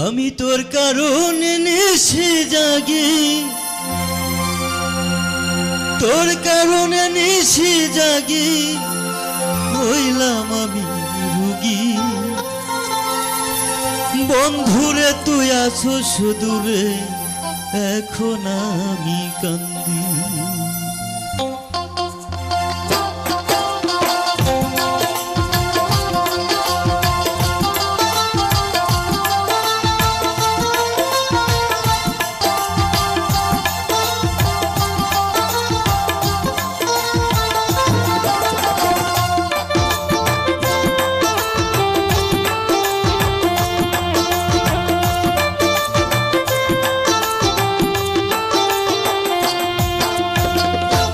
আমি তোর কারণে নিশি জাগি, তোর কারণে নিশি জাগি, হইলাম আমি রুগী। বন্ধুরে তুই আছো সুদূরে, এখন আমি কান্দি।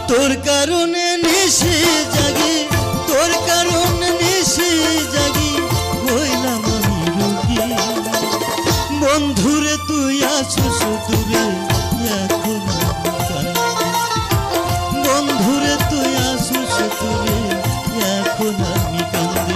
তোর কারণে নিশি জাগি, তোর কারণে নিশি জাগি, হইলাম আমি রোগী। বন্ধুরে তুই আছো সুদূরে, এখন আমি কান্দি। বন্ধুরে তুই আছো সুদূরে, এখন আমি কান্দি।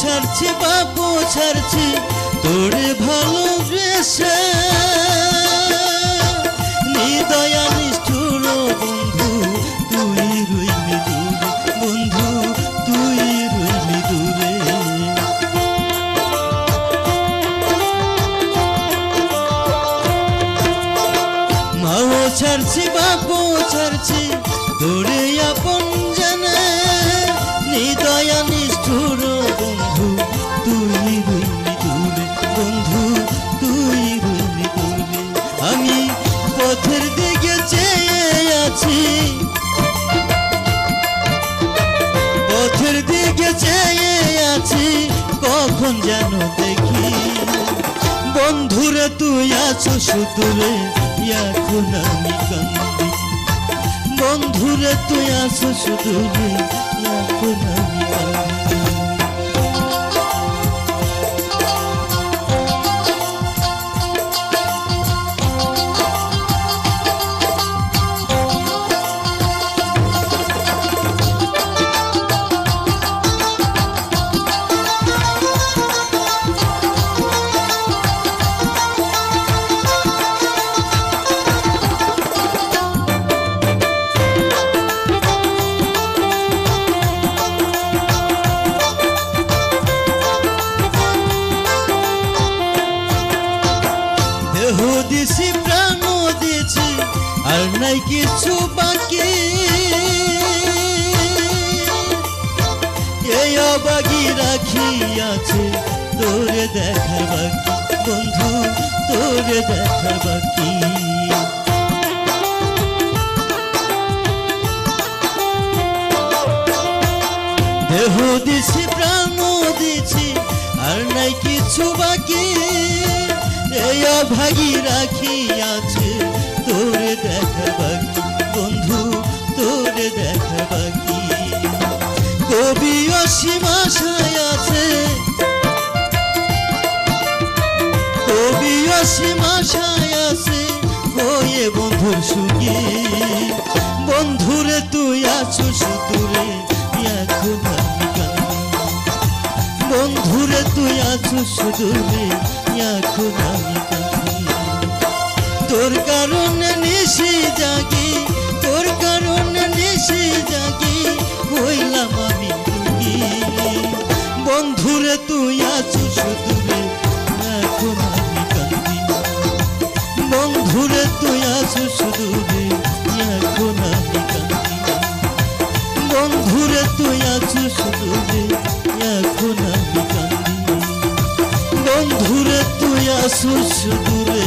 ছাড়ছি বাপু ছাড়ছি তোরে ভালোবেসে, নিদয়া নিষ্ঠুর বন্ধু তুই রইলি দূরে, বন্ধু তুই রইলি দূরে। মাও ছাড়ছি বাপু ছাড়ছি তোরে আপন জানে, নিদয়া নিষ্ঠুর বন্ধু তুই রইলি দূরে, বন্ধু তুই রইলি দূরে। আমি পথের দিকে চেয়ে আছি, পথের দিকে চেয়ে আছি, কখন যেন দেখি। বন্ধুরে তুই আছো সুদূরে, এখন আমি কান্দি। বন্ধুরে তুই আছো সুদূরে, এখন আমি কান্দি। দেহ দিছি প্রাণ দিছি, আর নাই কিছু বাকি। এই অবাগি রাখিয়াছে তোরে দেখার বাকি, বন্ধু তোরে দেখার বাকি। দেহ দিছি প্রাণ দিছি, আর নাই কিছু বাকি। এই অভাগী রাখিয়াছে তোরে দেখা বাকি, বন্ধু তোরে দেখা বাকি। কবি অসীম আশায় আছে, কবি অসীম আশায় আছে, হয়ে বন্ধুর সুখী। বন্ধুরে তুই আছো সুদূরে, এখন আমি কান্দি। বন্ধুরে তুই আছো সুদূরে, এখন আমি কাঁদি। তোর কারণে নিশি জাগি, তোর কারণে নিশি জাগি, হইলাম আমি রোগী। বন্ধুরে তুই আছো সুদূরে, এখন আমি কাঁদি। বন্ধুরে তুই আছো সুদূরে, এখন আমি কাঁদি। বন্ধুরে তুই আছো সুদূরে, এখন আমি কাঁদি। বন্ধুরে তুই আছো সুদূরে।